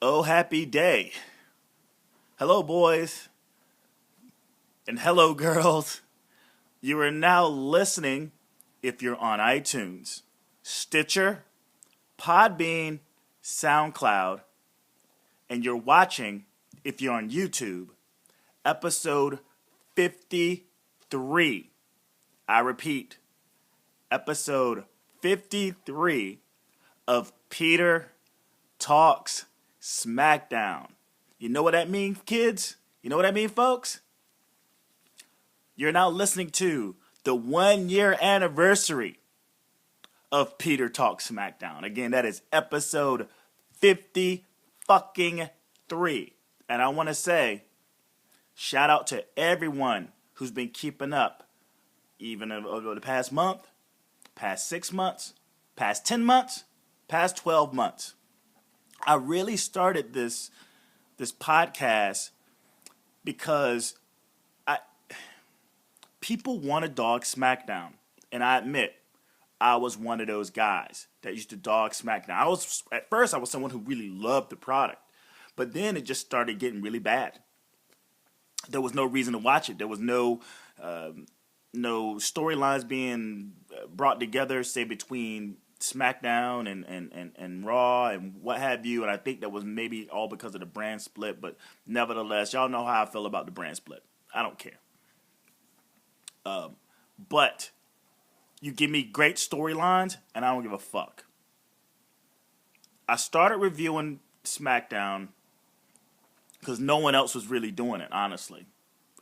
Oh, happy day. Hello, boys, and hello, girls. You are now listening if you're on iTunes, Stitcher, Podbean, SoundCloud, and you're watching if you're on YouTube, episode 53. I repeat, episode 53 of Peter Talks Smackdown. You know what that means, kids? You know what that means, folks? You're now listening to the 1 year anniversary of Peter Talks Smackdown. Again, that is episode 50 fucking 3. And I want to say, shout out to everyone who's been keeping up, even over the past month, past 6 months, past 10 months, past 12 months. I really started this podcast because people want to dog SmackDown, and I admit I was one of those guys that used to dog SmackDown. At first I was someone who really loved the product, but then it just started getting really bad. There was no reason to watch it. There was no storylines being brought together, say between SmackDown and Raw and what have you, and I think that was maybe all because of the brand split, but nevertheless, y'all know how I feel about the brand split. I don't care. But you give me great storylines, and I don't give a fuck. I started reviewing SmackDown because no one else was really doing it, honestly.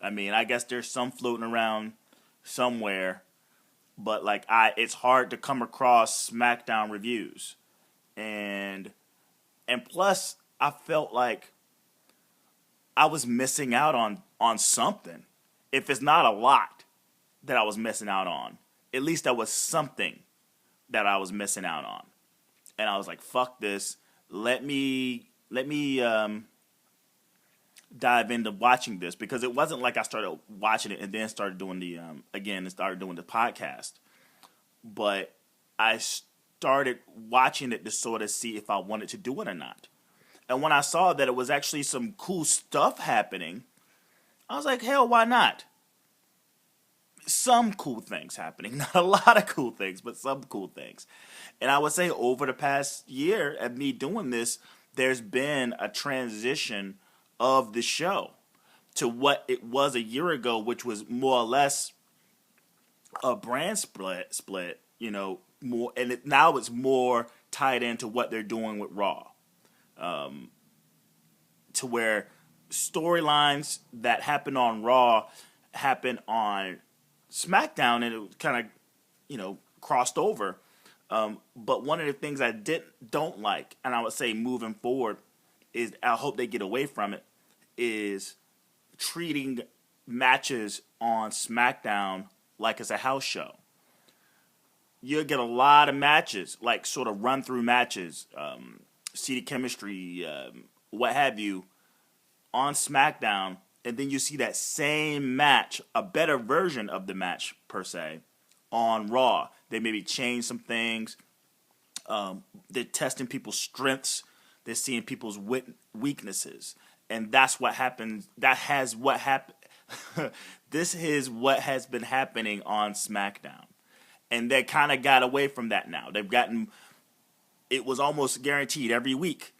I mean, I guess there's some floating around somewhere, but it's hard to come across SmackDown reviews, and plus I felt like I was missing out on something. If it's not a lot that I was missing out on, at least there was something that I was missing out on, and I was like, "Fuck this! Let me dive into watching this," because it wasn't like I started watching it and then started doing the podcast, but I started watching it to sort of see if I wanted to do it or not. And when I saw that it was actually some cool stuff happening, I was like, hell, why not? Some cool things happening. Not a lot of cool things, but some cool things. And I would say over the past year of me doing this, there's been a transition of the show to what it was a year ago, which was more or less a brand split, more, and now it's more tied into what they're doing with Raw, to where storylines that happen on Raw happen on SmackDown, and it kind of, crossed over. But one of the things I don't like, and I would say moving forward, is I hope they get away from it, is treating matches on SmackDown like it's a house show. You'll get a lot of matches, like sort of run-through matches, seated chemistry, what have you, on SmackDown, and then you see that same match, a better version of the match, per se, on Raw. They maybe change some things. They're testing people's strengths. They're seeing people's weaknesses. And that's what happens. This is what has been happening on SmackDown. And they kind of got away from that now. It was almost guaranteed every week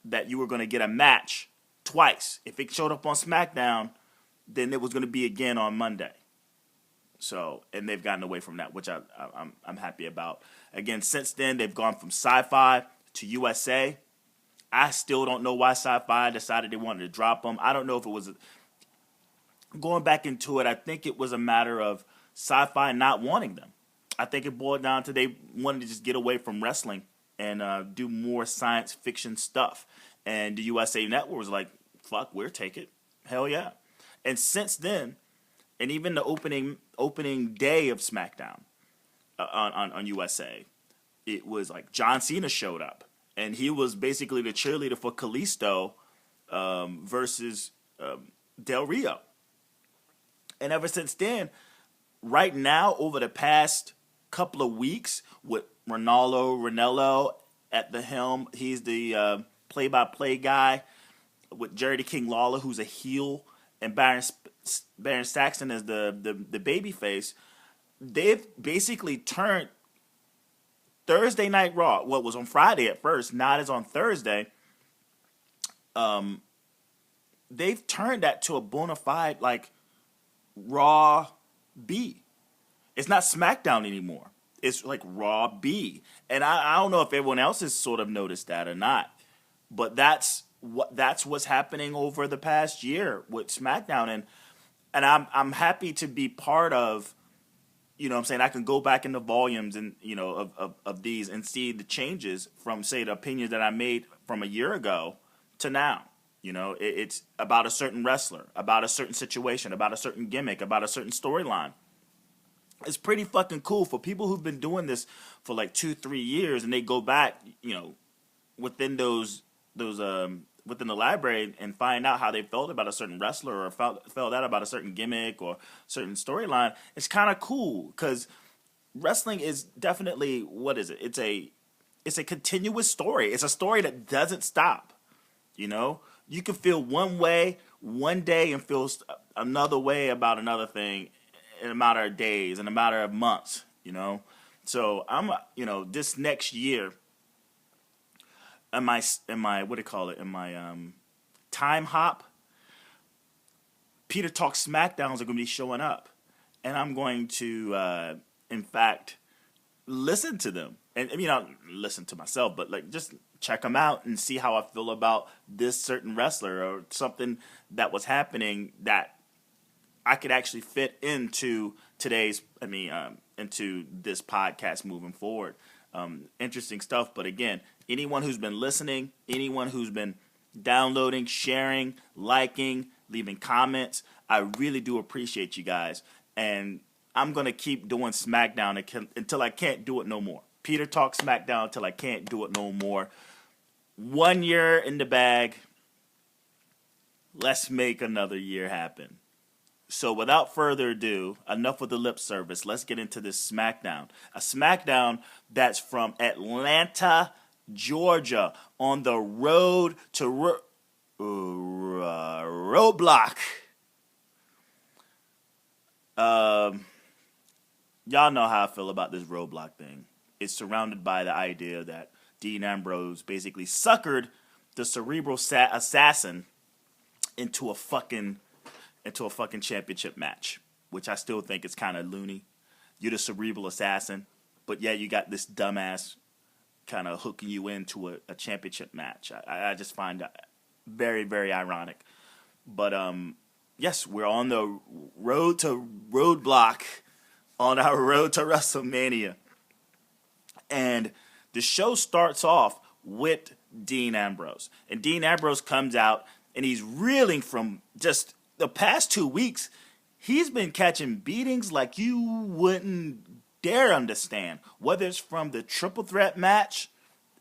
that you were going to get a match twice. If it showed up on SmackDown, then it was going to be again on Monday. So, and they've gotten away from that, which I'm happy about. Again, since then, they've gone from Sci-Fi to USA. I still don't know why Sci-Fi decided they wanted to drop them. I don't know if it was going back into it. I think it was a matter of Sci-Fi not wanting them. I think it boiled down to they wanted to just get away from wrestling and do more science fiction stuff. And the USA Network was like, fuck, we'll take it. Hell yeah. And since then, and even the opening day of SmackDown on USA, it was like John Cena showed up. And he was basically the cheerleader for Kalisto versus Del Rio. And ever since then, right now, over the past couple of weeks, with Ranallo at the helm, he's the play-by-play guy with Jerry the King Lawler, who's a heel, and Baron Saxton as the baby face. They've basically turned Thursday Night Raw, what was on Friday at first, not as on Thursday. They've turned that to a bona fide like Raw B. It's not SmackDown anymore. It's like Raw B. And I don't know if everyone else has sort of noticed that or not, but that's what's happening over the past year with SmackDown, and I'm happy to be part of. You know what I'm saying? I can go back in the volumes and of these and see the changes from, say, the opinions that I made from a year ago to now. It's about a certain wrestler, about a certain situation, about a certain gimmick, about a certain storyline. It's pretty fucking cool for people who've been doing this for like 2-3 years, and they go back, within within the library and find out how they felt about a certain wrestler or felt out about a certain gimmick or certain storyline. It's kind of cool because wrestling is definitely, what is it? It's a continuous story. It's a story that doesn't stop. You can feel one way one day and feel another way about another thing in a matter of days, in a matter of months, So I'm, this next year, in my what do you call it? In my time hop, Peter Talk Smackdowns are going to be showing up, and I'm going to, in fact, listen to them, and not listen to myself, but like just check them out and see how I feel about this certain wrestler or something that was happening that I could actually fit into into this podcast moving forward. Interesting stuff. But again, anyone who's been listening, anyone who's been downloading, sharing, liking, leaving comments, I really do appreciate you guys. And I'm going to keep doing SmackDown until I can't do it no more. Peter Talk SmackDown until I can't do it no more. 1 year in the bag. Let's make another year happen. So without further ado, enough with the lip service. Let's get into this SmackDown. A SmackDown that's from Atlanta, Georgia, on the road to Roadblock. Y'all know how I feel about this Roadblock thing. It's surrounded by the idea that Dean Ambrose basically suckered the cerebral assassin into a fucking championship match, which I still think is kind of loony. You're the cerebral assassin, but yeah, you got this dumbass kind of hooking you into a championship match. I just find that very, very ironic. But yes, we're on the road to Roadblock, on our road to WrestleMania. And the show starts off with Dean Ambrose. And Dean Ambrose comes out, and he's reeling from just the past 2 weeks. He's been catching beatings like you wouldn't dare understand. Whether it's from the triple threat match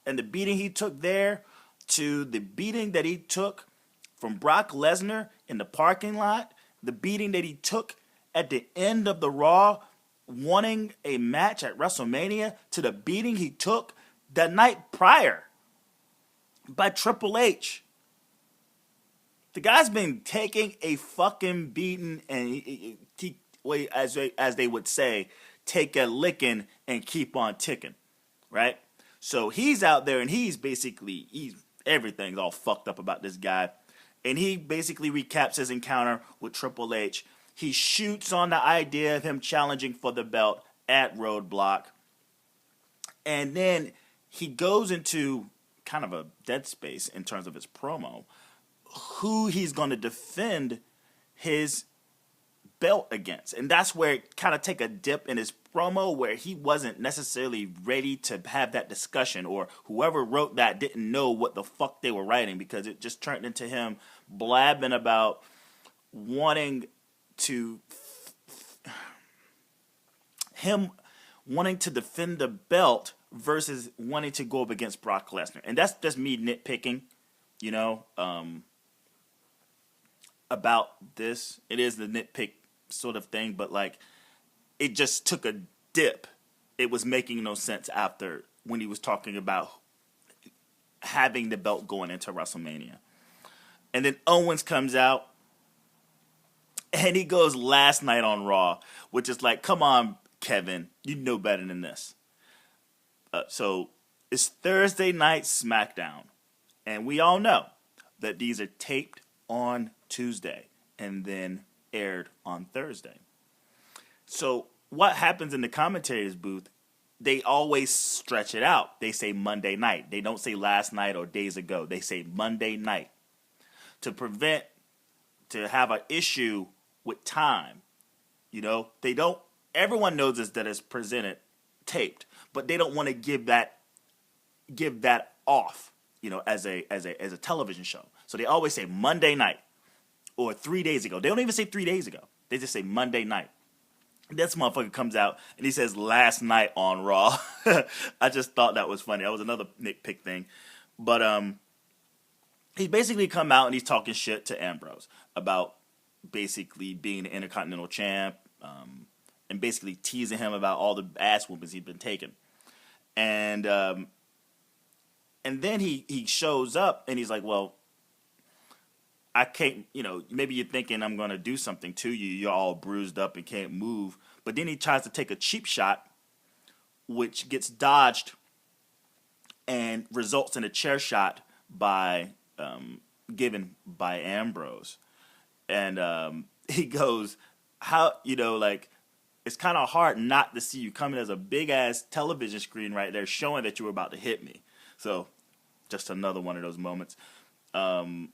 and the beating he took there, to the beating that he took from Brock Lesnar in the parking lot, the beating that he took at the end of the Raw, wanting a match at WrestleMania, to the beating he took the night prior by Triple H. The guy's been taking a fucking beating, and as they would say, take a licking and keep on ticking, right? So he's out there, and everything's all fucked up about this guy. And he basically recaps his encounter with Triple H. He shoots on the idea of him challenging for the belt at Roadblock. And then he goes into kind of a dead space in terms of his promo, who he's going to defend his belt against. And that's where it kind of take a dip in his promo, where he wasn't necessarily ready to have that discussion, or whoever wrote that didn't know what the fuck they were writing, because it just turned into him blabbing about wanting to defend the belt versus wanting to go up against Brock Lesnar. And that's just me nitpicking, about this. It is the nitpick sort of thing, but like, it just took a dip. It was making no sense after, when he was talking about having the belt going into WrestleMania. And then Owens comes out, and he goes last night on Raw, which is like, come on, Kevin, you know better than this. So it's Thursday night SmackDown, and we all know that these are taped on Tuesday and then aired on Thursday. So what happens in the commentator's booth, they always stretch it out. They say Monday night. They don't say last night or days ago. They say Monday night to have an issue with time. You know, they don't, everyone knows this, that it's presented taped, but they don't want to give that off, you know, as a television show. So they always say Monday night or 3 days ago. They don't even say 3 days ago. They just say Monday night. This motherfucker comes out and he says last night on Raw. I just thought that was funny. That was another nitpick thing. But he's basically come out and he's talking shit to Ambrose about basically being the Intercontinental Champ, and basically teasing him about all the ass whoopings he's been taking. And then he shows up and he's like, well, I can't, you know, maybe you're thinking I'm going to do something to you. You're all bruised up and can't move. But then he tries to take a cheap shot, which gets dodged and results in a chair shot given by Ambrose. And he goes, how, you know, like, it's kind of hard not to see you coming as a big-ass television screen right there showing that you were about to hit me. So, just another one of those moments. And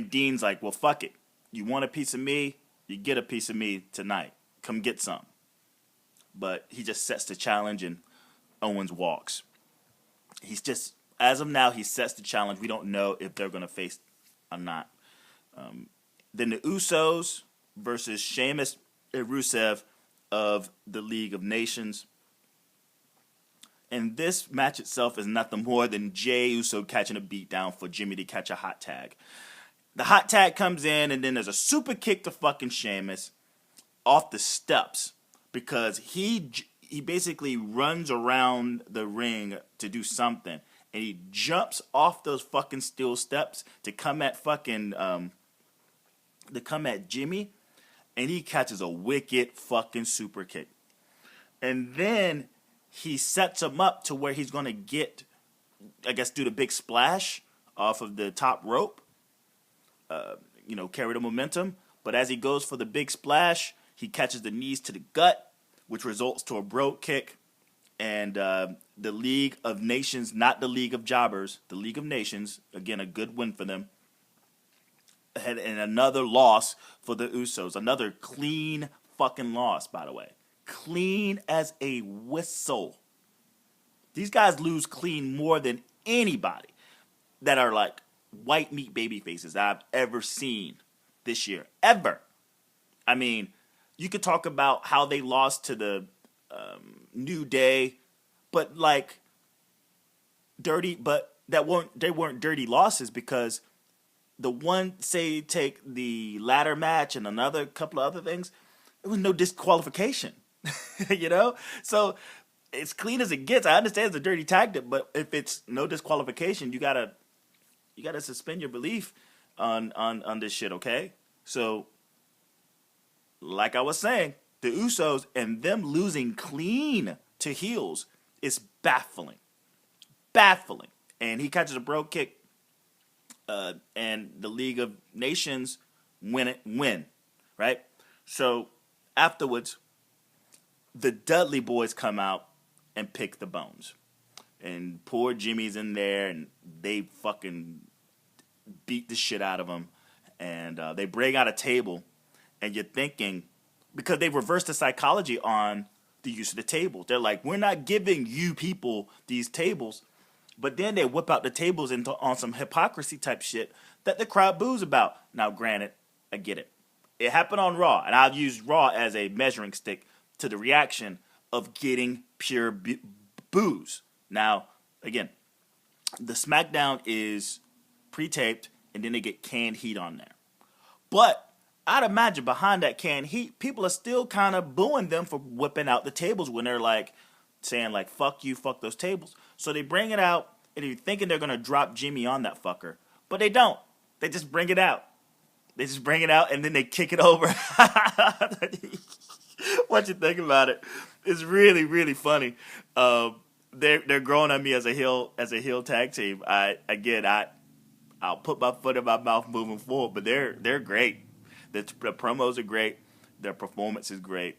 Dean's like, well, fuck it. You want a piece of me? You get a piece of me tonight. Come get some. But he just sets the challenge and Owens walks. He's just, as of now, he sets the challenge. We don't know if they're going to face or not. Then the Usos versus Sheamus and Rusev of the League of Nations. And this match itself is nothing more than Jey Uso catching a beat down for Jimmy to catch a hot tag. The hot tag comes in, and then there's a super kick to fucking Sheamus off the steps because he basically runs around the ring to do something, and he jumps off those fucking steel steps to come at Jimmy, and he catches a wicked fucking super kick. And then he sets him up to where he's going to get, I guess, do the big splash off of the top rope. Carry the momentum. But as he goes for the big splash, he catches the knees to the gut, which results to a brogue kick. And the League of Nations, not the League of Jobbers, the League of Nations, again, a good win for them. And another loss for the Usos. Another clean fucking loss, by the way. Clean as a whistle. These guys lose clean more than anybody that are like white meat baby faces that I've ever seen this year. Ever. I mean, you could talk about how they lost to the New Day, but like dirty, but they weren't dirty losses because the one, say, take the ladder match and another couple of other things, there was no disqualification, you know? So it's clean as it gets. I understand it's a dirty tactic, but if it's no disqualification, you gotta suspend your belief on this shit, okay? So, like I was saying, the Usos and them losing clean to heels is baffling. Baffling. And he catches a brogue kick, and the League of Nations win, right? So, afterwards, the Dudley boys come out and pick the bones. And poor Jimmy's in there, and they fucking beat the shit out of him. And they bring out a table, and you're thinking, because they reversed the psychology on the use of the table. They're like, we're not giving you people these tables. But then they whip out the tables on some hypocrisy type shit that the crowd boos about. Now, granted, I get it. It happened on Raw, and I've used Raw as a measuring stick to the reaction of getting pure boos. Now, again, the SmackDown is pre-taped, and then they get canned heat on there. But I'd imagine behind that canned heat, people are still kind of booing them for whipping out the tables when they're like saying like, fuck you, fuck those tables. So they bring it out, And you're thinking they're going to drop Jimmy on that fucker. But they don't. They just bring it out. They just bring it out and then they kick it over. What you think about it? It's really, really funny. They're growing on me as a heel tag team. I'll put my foot in my mouth moving forward, but they're great. The promos are great. Their performance is great.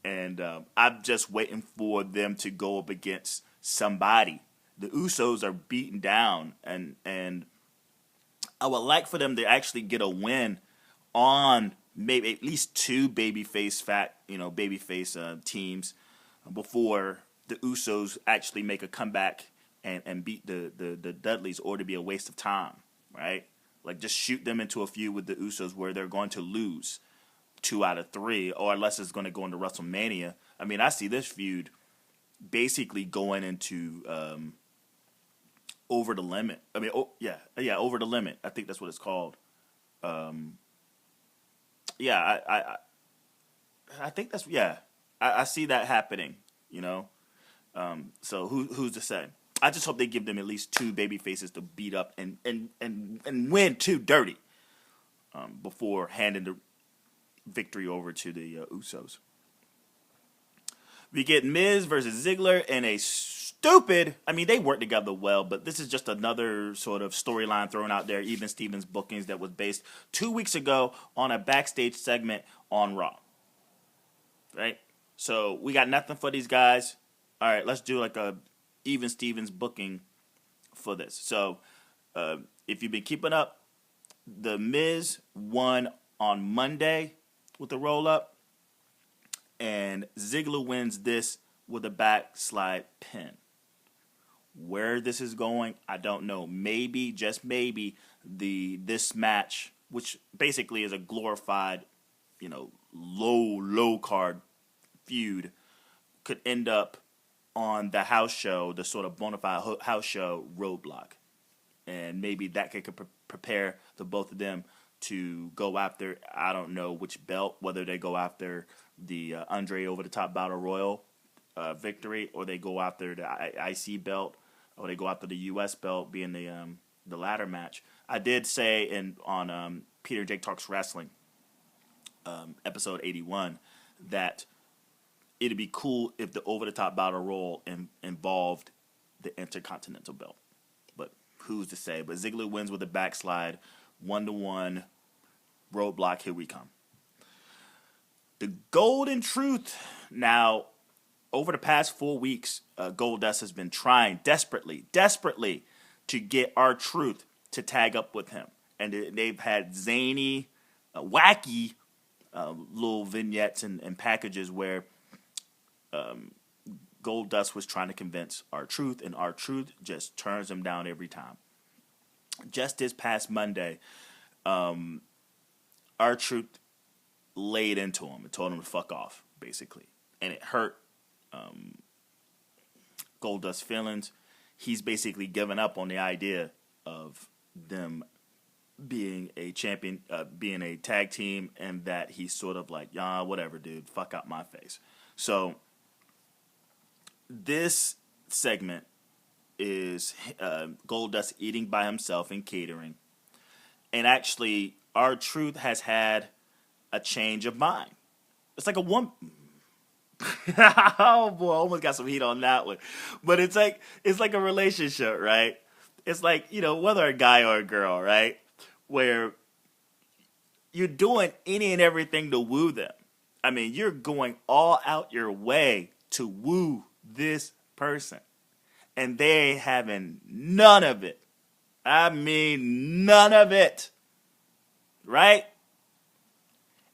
And I'm just waiting for them to go up against somebody. The Usos are beaten down, and I would like for them to actually get a win on maybe at least two babyface teams before the Usos actually make a comeback and beat the Dudleys, or to be a waste of time, right? Like, just shoot them into a feud with the Usos where they're going to lose 2 out of 3, or unless it's going to go into WrestleMania. I mean, I see this feud basically going into Over the Limit. I mean, Over the Limit. I think that's what it's called. I think that's, I see that happening, you know. So who's to say? I just hope they give them at least 2 baby faces to beat up and win 2 dirty before handing the victory over to the Usos. We get Miz versus Ziggler in a stupid, I mean, they work together well, but this is just another sort of storyline thrown out there, even Stevens bookings, that was based 2 weeks ago on a backstage segment on Raw. Right? So we got nothing for these guys. All right, let's do like a even Stevens booking for this. So if you've been keeping up, the Miz won on Monday with the roll-up, and Ziggler wins this with a backslide pin. Where this is going, I don't know. Maybe, just maybe, this match, which basically is a glorified, low card feud, could end up on the house show, the sort of bona fide house show Roadblock. And maybe that could prepare the both of them to go after, I don't know which belt, whether they go after the Andre Over the Top Battle Royal victory, or they go after the IC belt, or they go after the US belt, being the latter match. I did say on Peter Jake Talks Wrestling, episode 81, that it'd be cool if the Over the Top Battle Royal involved the Intercontinental belt. But who's to say? But Ziggler wins with a backslide, 1-1, Roadblock, here we come. The Golden Truth. Now, over the past 4 weeks, Goldust has been trying desperately to get RTruth to tag up with him. And they've had zany, wacky little vignettes and packages where Goldust was trying to convince RTruth, and RTruth just turns him down every time. Just this past Monday, RTruth laid into him and told him to fuck off, basically. And it hurt Goldust's feelings. He's basically given up on the idea of them being a champion, being a tag team, and that he's sort of like, whatever, dude, fuck out my face. So this segment is Goldust eating by himself and catering. And actually, RTruth has had a change of mind. It's like a woman. Oh boy, I almost got some heat on that one. But it's like a relationship, right? It's like, whether a guy or a girl, right? Where you're doing any and everything to woo them. I mean, you're going all out your way to woo this person. And they ain't having none of it. I mean, none of it. Right?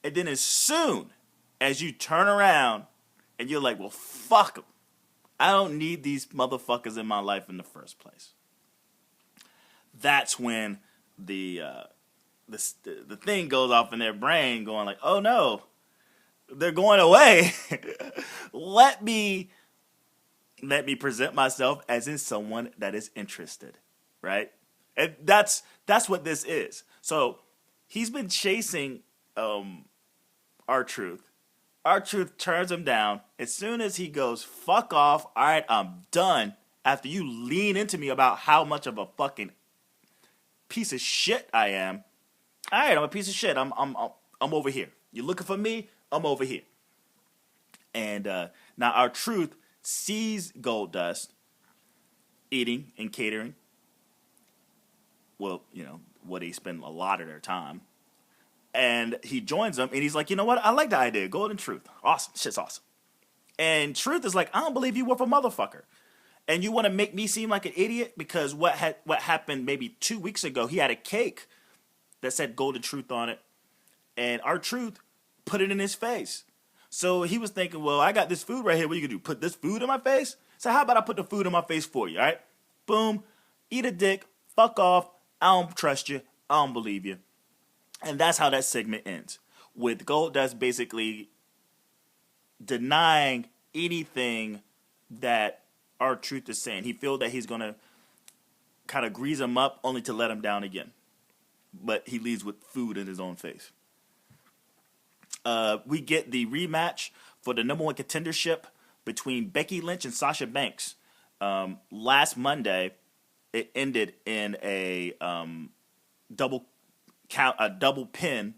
And then as soon as you turn around and you're like, well, fuck them. I don't need these motherfuckers in my life in the first place. That's when the thing goes off in their brain, going like, oh no, they're going away. Let me present myself as in someone that is interested, right? And that's what this is. So he's been chasing RTruth. RTruth turns him down. As soon as he goes, fuck off, all right, I'm done, after you lean into me about how much of a fucking piece of shit I am. All right, I'm a piece of shit. I'm over here. You're looking for me? I'm over here. And now RTruth sees Goldust eating and catering. Well, where they spend a lot of their time. And he joins them, and he's like, you know what? I like the idea. Golden Truth. Awesome. Shit's awesome. And Truth is like, I don't believe you were a motherfucker. And you want to make me seem like an idiot? Because what happened maybe 2 weeks ago, he had a cake that said Golden Truth on it. And RTruth put it in his face. So he was thinking, well, I got this food right here. What are you going to do? Put this food in my face? So how about I put the food in my face for you, all right? Boom. Eat a dick. Fuck off. I don't trust you. I don't believe you. And that's how that segment ends. With Goldust basically denying anything that RTruth is saying. He feels that he's going to kind of grease him up only to let him down again. But he leaves with food in his own face. We get the rematch for the number one contendership between Becky Lynch and Sasha Banks. Last Monday, it ended in a double pin.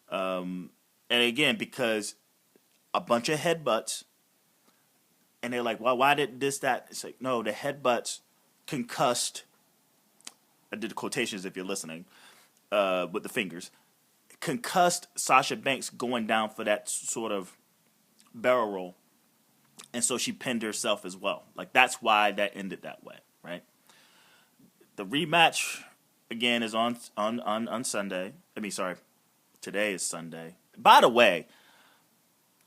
And again, because a bunch of headbutts, and they're like, well, why did that? It's like, no, the headbutts concussed. I did the quotations if you're listening, with the fingers. Concussed Sasha Banks going down for that sort of barrel roll. And so she pinned herself as well. Like, that's why that ended that way, right? The rematch, again, is on Sunday. Today is Sunday. By the way,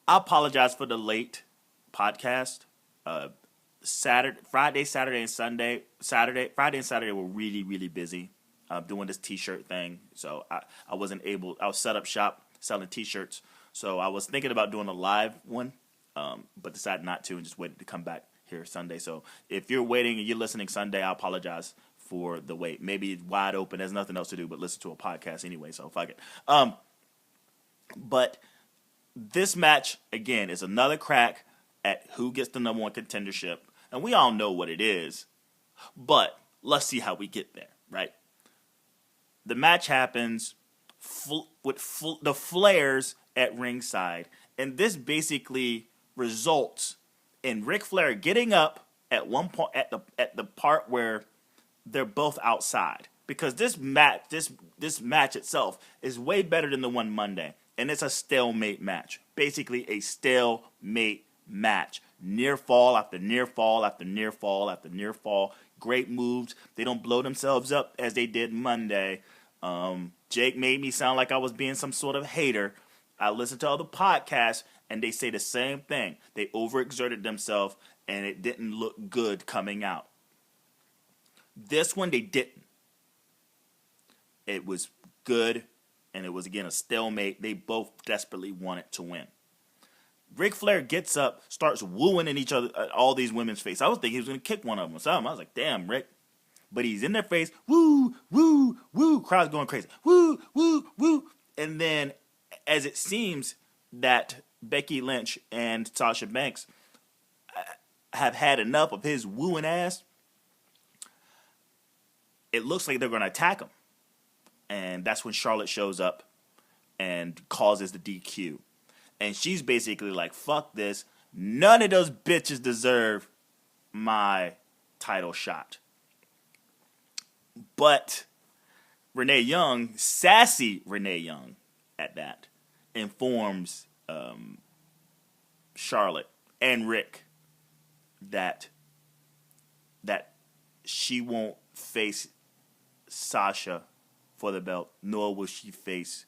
I apologize for the late podcast. Friday, Saturday, and Sunday. Friday and Saturday were really, really busy doing this T-shirt thing. So I wasn't able. I was set up shop selling T-shirts. So I was thinking about doing a live one, but decided not to and just waited to come back here Sunday. So if you're waiting and you're listening Sunday, I apologize for the wait. Maybe it's wide open. There's nothing else to do but listen to a podcast anyway. So fuck it. But this match, again, is another crack at who gets the number one contendership. And we all know what it is. But let's see how we get there, right? The match happens with the Flairs at ringside. And this basically results in Ric Flair getting up at one point at the part where they're both outside. Because this match itself is way better than the one Monday. And it's a stalemate match. Basically a stalemate match. Near fall after near fall after near fall after near fall. Great moves. They don't blow themselves up as they did Monday. Jake made me sound like I was being some sort of hater. I listened to other podcasts and they say the same thing. They overexerted themselves and it didn't look good coming out. This one they didn't. It was good, and it was, again, a stalemate. They both desperately wanted to win. Ric Flair gets up, starts wooing in each other, all these women's face. I was thinking he was going to kick one of them or something. I was like, damn, Rick. But he's in their face. Woo, woo, woo. Crowd's going crazy. Woo, woo, woo. And then, as it seems that Becky Lynch and Sasha Banks have had enough of his wooing ass, it looks like they're going to attack him. And that's when Charlotte shows up and causes the DQ. And she's basically like, fuck this. None of those bitches deserve my title shot. But Renee Young, sassy Renee Young at that, informs Charlotte and Rick that she won't face Sasha for the belt, nor will she face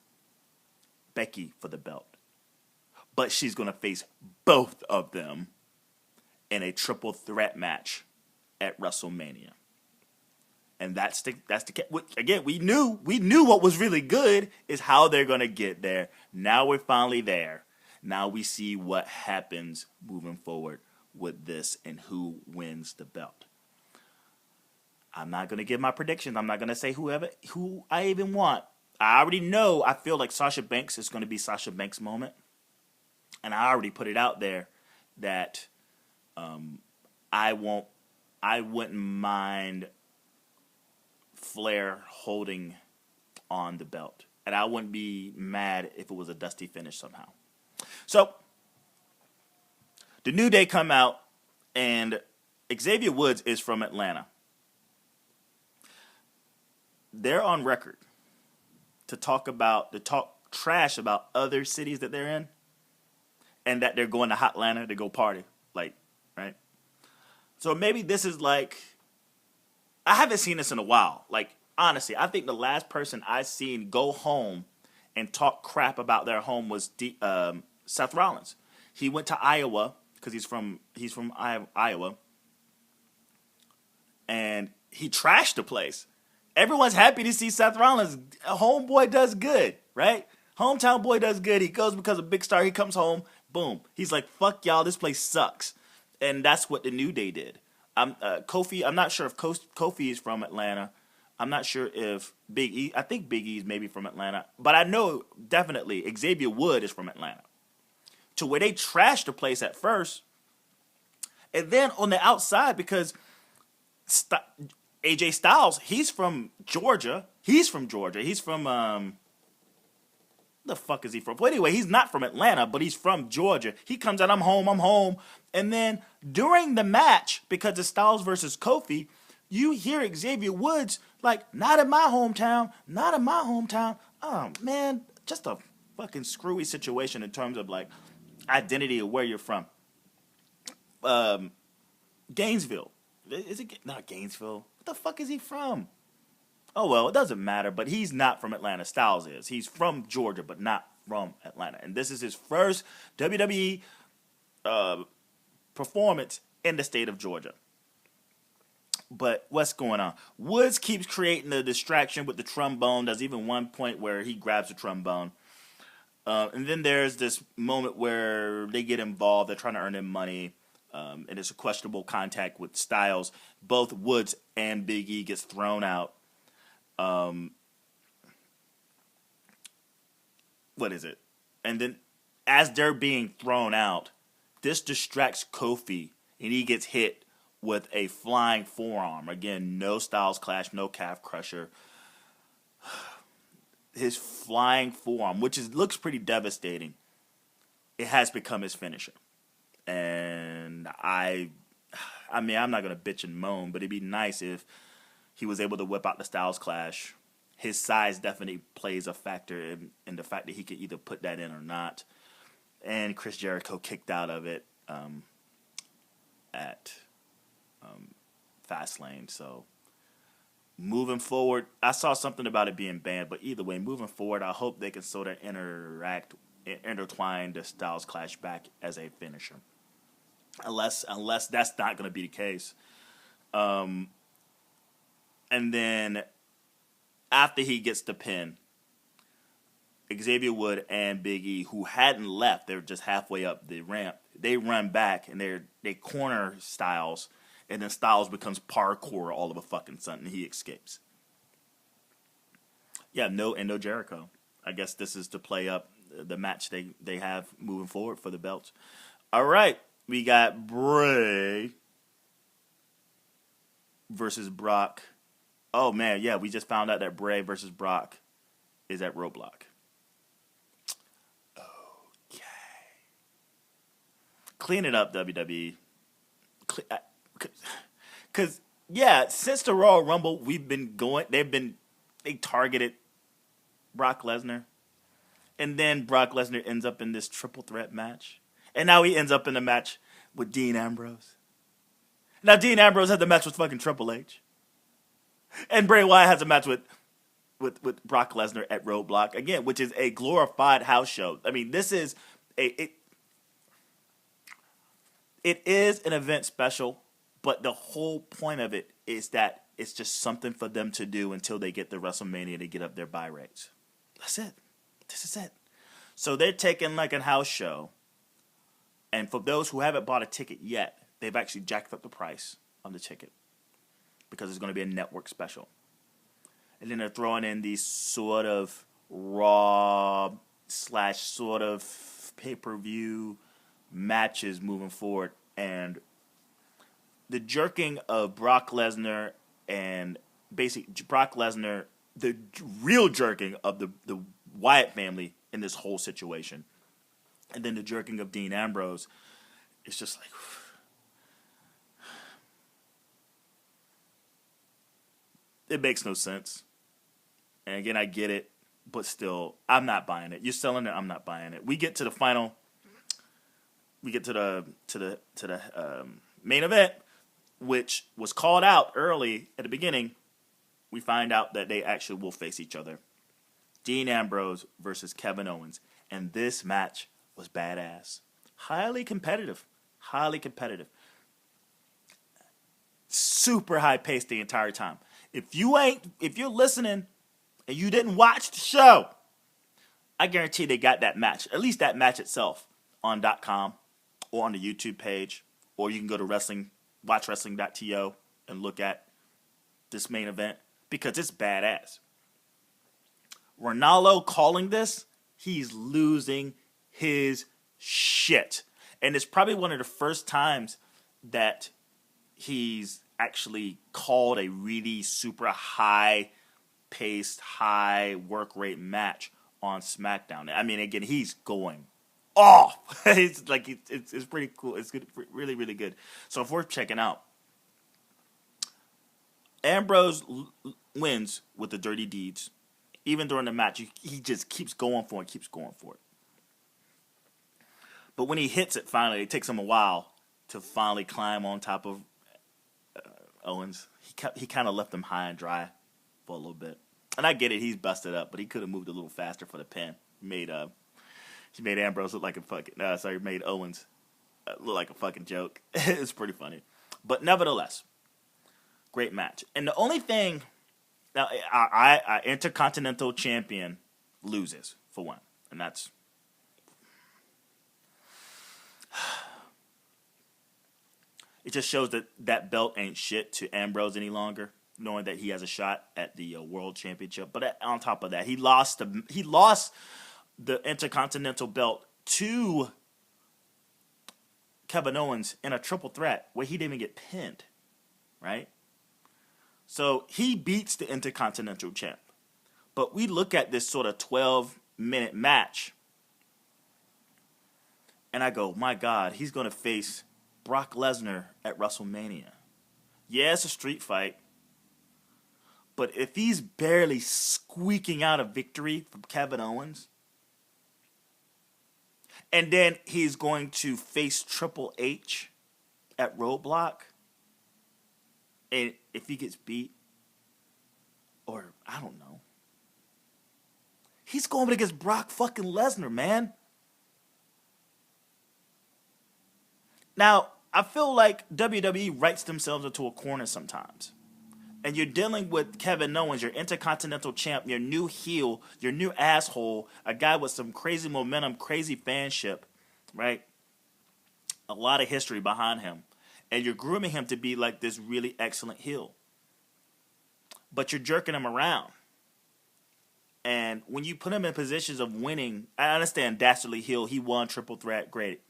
Becky for the belt. But she's going to face both of them in a triple threat match at WrestleMania. And that's the again, we knew what was really good is how they're going to get there. Now we're finally there. Now we see what happens moving forward with this and who wins the belt. I'm not going to give my predictions. I'm not going to say who I even want. I already know. I feel like Sasha Banks is going to be Sasha Banks' moment. And I already put it out there that I want I wouldn't mind Flair holding on the belt. And I wouldn't be mad if it was a dusty finish somehow. So, the New Day come out, and Xavier Woods is from Atlanta. They're on record to talk trash about other cities that they're in, and that they're going to Hotlanta to go party, like, right? So maybe this is like, I haven't seen this in a while. Like, honestly, I think the last person I seen go home and talk crap about their home was Seth Rollins. He went to Iowa because he's from Iowa, and he trashed the place. Everyone's happy to see Seth Rollins. Homeboy does good, right? Hometown boy does good. He goes because a big star. He comes home, boom. He's like, fuck y'all, this place sucks. And that's what the New Day did. Kofi, I'm not sure if Kofi is from Atlanta. I'm not sure if Big E, I think Big E is maybe from Atlanta. But I know definitely Xavier Wood is from Atlanta. To where they trashed the place at first. And then on the outside, because AJ Styles, he's from Georgia. He's from, the fuck is he from? Well, anyway, he's not from Atlanta, but he's from Georgia. He comes out, I'm home. And then during the match, because it's Styles versus Kofi, you hear Xavier Woods like, not in my hometown. Oh, man, just a fucking screwy situation in terms of like identity of where you're from. Gainesville. Is it not Gainesville? What the fuck is he from? Oh, well, it doesn't matter, but he's not from Atlanta. Styles is. He's from Georgia, but not from Atlanta. And this is his first WWE performance in the state of Georgia. But what's going on? Woods keeps creating the distraction with the trombone. There's even one point where he grabs the trombone. And then there's this moment where they get involved. They're trying to earn their money. And it's a questionable contact with Styles. Both Woods and Big E gets thrown out. What is it? And then as they're being thrown out, this distracts Kofi, and he gets hit with a flying forearm. Again, no Styles Clash, no calf crusher. His flying forearm, which looks pretty devastating, it has become his finisher. And I mean, I'm not going to bitch and moan, but it'd be nice if he was able to whip out the Styles Clash. His size definitely plays a factor in the fact that he could either put that in or not. And Chris Jericho kicked out of it at Fastlane. So moving forward, I saw something about it being banned, but either way, moving forward, I hope they can sort of intertwine the Styles Clash back as a finisher. Unless that's not going to be the case. And then after he gets the pin, Xavier Wood and Big E, who hadn't left, they're just halfway up the ramp, they run back and they corner Styles, and then Styles becomes parkour all of a fucking sudden, and he escapes. Yeah, no Jericho. I guess this is to play up the match they have moving forward for the belts. All right, we got Bray versus Brock. Oh, man, yeah, we just found out that Bray versus Brock is at Roadblock. Okay. Clean it up, WWE. Because, yeah, since the Royal Rumble, they targeted Brock Lesnar. And then Brock Lesnar ends up in this triple threat match. And now he ends up in a match with Dean Ambrose. Now, Dean Ambrose had the match with fucking Triple H. And Bray Wyatt has a match with Brock Lesnar at Roadblock, again, which is a glorified house show. I mean, this is it is an event special, but the whole point of it is that it's just something for them to do until they get to WrestleMania to get up their buy rates. That's it. This is it. So they're taking like a house show, and for those who haven't bought a ticket yet, they've actually jacked up the price on the ticket, because it's going to be a network special. And then they're throwing in these sort of Raw / sort of pay-per-view matches moving forward. And the jerking of Brock Lesnar and basically Brock Lesnar, the real jerking of the Wyatt family in this whole situation, and then the jerking of Dean Ambrose, it's just like, it makes no sense. And again, I get it, but still, I'm not buying it. You're selling it, I'm not buying it. We get to the final. We get to the main event, which was called out early at the beginning. We find out that they actually will face each other. Dean Ambrose versus Kevin Owens. And this match was badass. Highly competitive. Highly competitive. Super high paced the entire time. If you're listening and you didn't watch the show, I guarantee they got that match. At least that match itself on .com or on the YouTube page. Or you can go to watchwrestling.to and look at this main event. Because it's badass. Ronaldo calling this, he's losing his shit. And it's probably one of the first times that he's actually called a really super high-paced, high work rate match on SmackDown. I mean, again, he's going off. It's like it's pretty cool. It's good, really, really good. So if we're checking out, Ambrose wins with the dirty deeds. Even during the match, he just keeps going for it, But when he hits it finally, it takes him a while to finally climb on top of Owens. He kind of left him high and dry for a little bit. And I get it, he's busted up, but he could have moved a little faster for the pin. He made Ambrose look like a fucking... made Owens look like a fucking joke. It's pretty funny. But nevertheless... great match. And the only thing, now, our Intercontinental Champion loses, for one. And that's... it just shows that belt ain't shit to Ambrose any longer, knowing that he has a shot at the World Championship. But on top of that, he lost the Intercontinental belt to Kevin Owens in a triple threat where he didn't even get pinned, right? So he beats the Intercontinental champ. But we look at this sort of 12-minute match, and I go, my God, he's going to face Brock Lesnar at WrestleMania. Yeah, it's a street fight. But if he's barely squeaking out a victory from Kevin Owens, and then he's going to face Triple H at Roadblock, and if he gets beat, or I don't know, he's going against Brock fucking Lesnar, man. Now, I feel like WWE writes themselves into a corner sometimes. And you're dealing with Kevin Owens, your Intercontinental champ, your new heel, your new asshole, a guy with some crazy momentum, crazy fanship, right? A lot of history behind him. And you're grooming him to be like this really excellent heel. But you're jerking him around. And when you put him in positions of winning, I understand Dastardly heel, he won triple threat, great.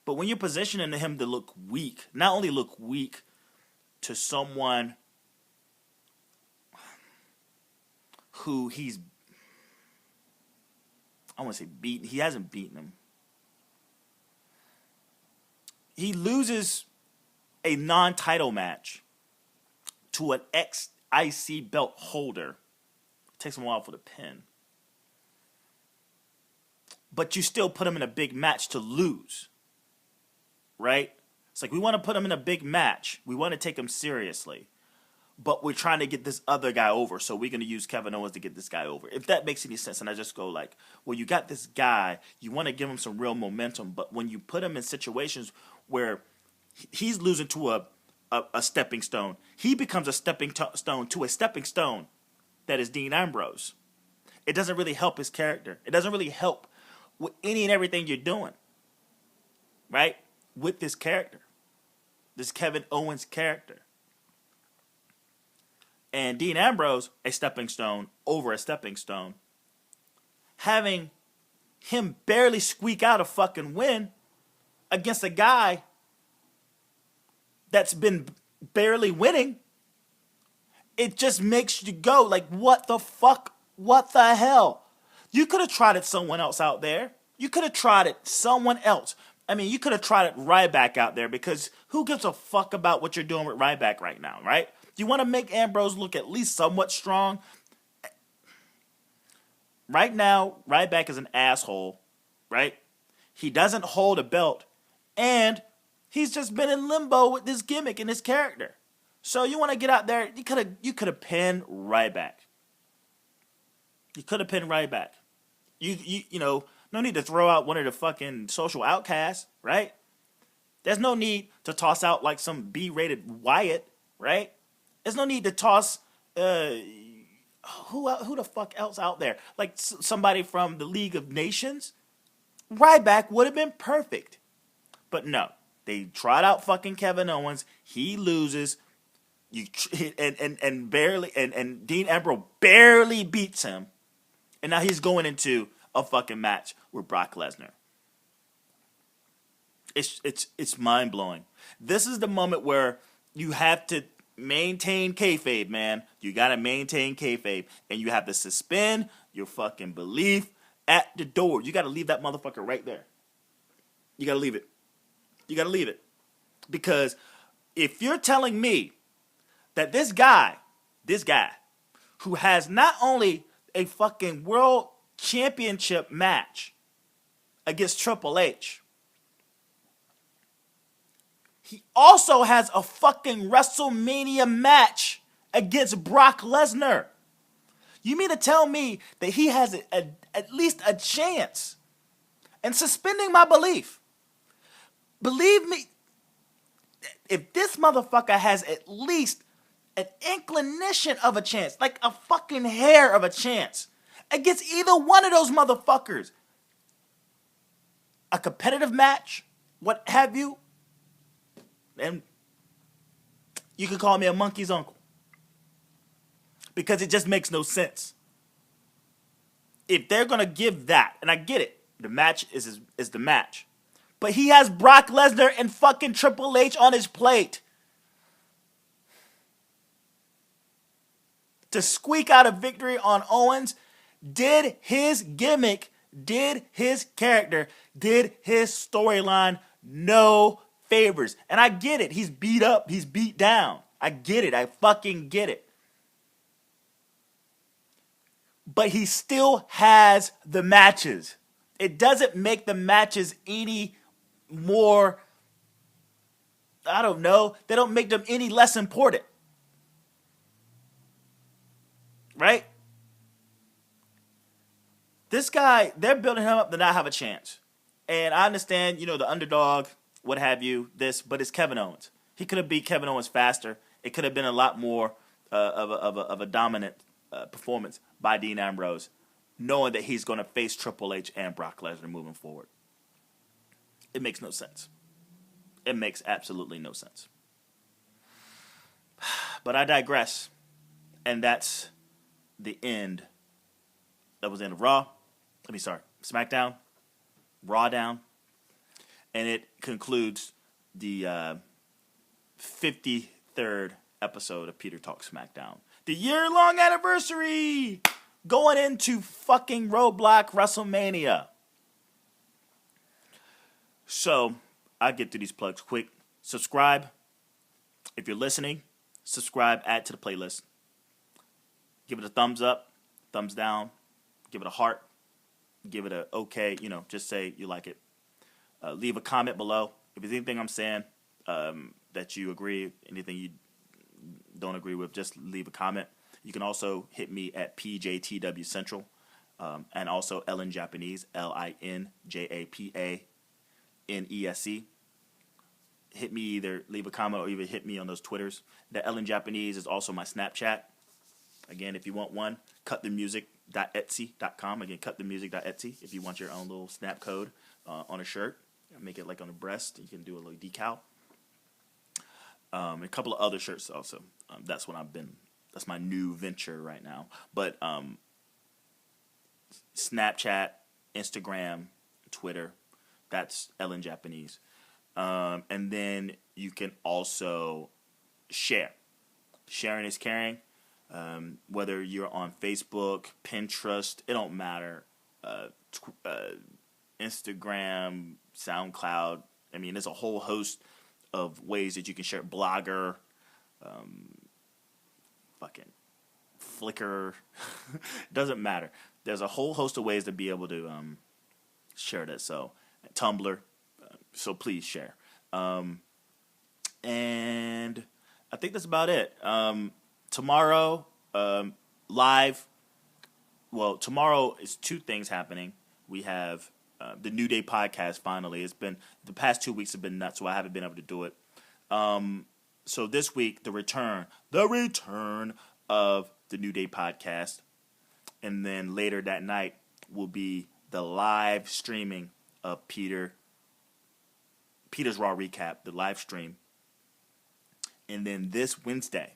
But when you're positioning him to look weak, not only look weak to someone who he's, I want to say beaten. He hasn't beaten him. He loses a non-title match to an ex-IC belt holder. It takes him a while for the pin. But you still put him in a big match to lose. Right? It's like we want to put him in a big match. We want to take him seriously. But we're trying to get this other guy over, so we're going to use Kevin Owens to get this guy over. If that makes any sense, and I just go like, well, you got this guy, you want to give him some real momentum, but when you put him in situations where he's losing to a stepping stone, he becomes a stepping stone to a stepping stone that is Dean Ambrose. It doesn't really help his character. It doesn't really help with any and everything you're doing, right? With this character, this Kevin Owens character. And Dean Ambrose, a stepping stone over a stepping stone, having him barely squeak out a fucking win against a guy that's been barely winning, it just makes you go like, what the fuck? What the hell? You could have tried it someone else out there. You could have tried it someone else. I mean, you could have tried it Ryback out there, because who gives a fuck about what you're doing with Ryback right now, right? You want to make Ambrose look at least somewhat strong? Right now, Ryback is an asshole, right? He doesn't hold a belt, and he's just been in limbo with this gimmick and his character. So you want to get out there, you could have pinned Ryback. You could have pinned Ryback. You know, no need to throw out one of the fucking social outcasts, right? There's no need to toss out like some B-rated Wyatt, right? There's no need to toss who the fuck else out there? Like somebody from the League of Nations? Ryback would have been perfect. But no. They tried out fucking Kevin Owens. He loses. And Dean Ambrose barely beats him. And now he's going into a fucking match with Brock Lesnar. It's mind-blowing. This is the moment where you have to maintain kayfabe, man. You got to maintain kayfabe. And you have to suspend your fucking belief at the door. You got to leave that motherfucker right there. You got to leave it. You got to leave it. Because if you're telling me that this guy who has not only a fucking world championship match against Triple H, he also has a fucking WrestleMania match against Brock Lesnar. You mean to tell me that he has at least a chance? And suspending my belief. Believe me, if this motherfucker has at least an inclination of a chance, like a fucking hair of a chance, against either one of those motherfuckers, a competitive match, what have you, and you can call me a monkey's uncle. Because it just makes no sense. If they're going to give that, and I get it, the match is the match. But he has Brock Lesnar and fucking Triple H on his plate. To squeak out a victory on Owens did his gimmick, did his character, did his storyline no favors. And I get it. He's beat up. He's beat down. I get it. I fucking get it. But he still has the matches. It doesn't make the matches any more, I don't know, they don't make them any less important. Right? This guy, they're building him up to not have a chance. And I understand, you know, the underdog, what have you, but it's Kevin Owens. He could have beat Kevin Owens faster. It could have been a lot more of a dominant performance by Dean Ambrose, knowing that he's going to face Triple H and Brock Lesnar moving forward. It makes no sense. It makes absolutely no sense. But I digress. And that's the end. That was the end of SmackDown, Raw down. And it concludes the 53rd episode of Peter Talks SmackDown. The year-long anniversary! Going into fucking Roadblock WrestleMania. So, I'll get through these plugs quick. Subscribe. If you're listening, subscribe, add to the playlist. Give it a thumbs up, thumbs down, give it a heart, give it a okay, just say you like it. Leave a comment below. If there's anything I'm saying that you agree, anything you don't agree with, just leave a comment. You can also hit me at PJTW Central and also Ellen Japanese, LINJAPANESE. Hit me, either leave a comment or even hit me on those Twitters. The Ellen Japanese is also my Snapchat. Again, if you want one, cutthemusic.etsy.com. Again, cutthemusic.etsy. If you want your own little snap code on a shirt, make it like on the breast. You can do a little decal. A couple of other shirts also. That's my new venture right now. But Snapchat, Instagram, Twitter, that's Ellen Japanese. And then you can also share. Sharing is caring. Whether you're on Facebook, Pinterest, it don't matter. Instagram, SoundCloud. I mean, there's a whole host of ways that you can share. Blogger, fucking Flickr. Doesn't matter. There's a whole host of ways to be able to share that. So Tumblr. So please share. And I think that's about it. Tomorrow, live. Well, tomorrow is two things happening. We have the New Day podcast finally. It's been, the past 2 weeks have been nuts, so I haven't been able to do it. So this week, the return of the New Day podcast. And then later that night will be the live streaming of Peter's Raw Recap, the live stream. And then this Wednesday,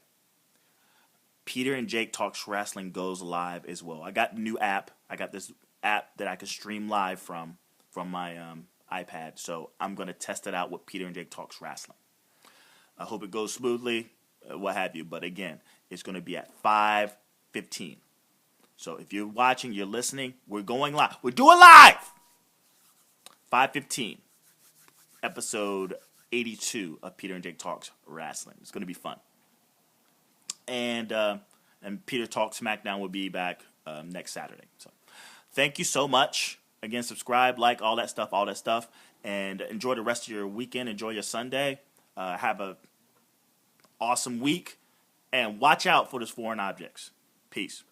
Peter and Jake Talks Wrestling goes live as well. I got a new app. I got this app that I can stream live from my iPad. So I'm going to test it out with Peter and Jake Talks Wrestling. I hope it goes smoothly, what have you. But again, it's going to be at 5:15. So if you're watching, you're listening, we're going live. We're doing live! 5:15. Episode 82 of Peter and Jake Talks Wrestling. It's going to be fun. And Peter Talks Smackdown will be back next Saturday. So thank you so much. Again, subscribe, like, all that stuff. And enjoy the rest of your weekend. Enjoy your Sunday. Have a awesome week. And watch out for those foreign objects. Peace.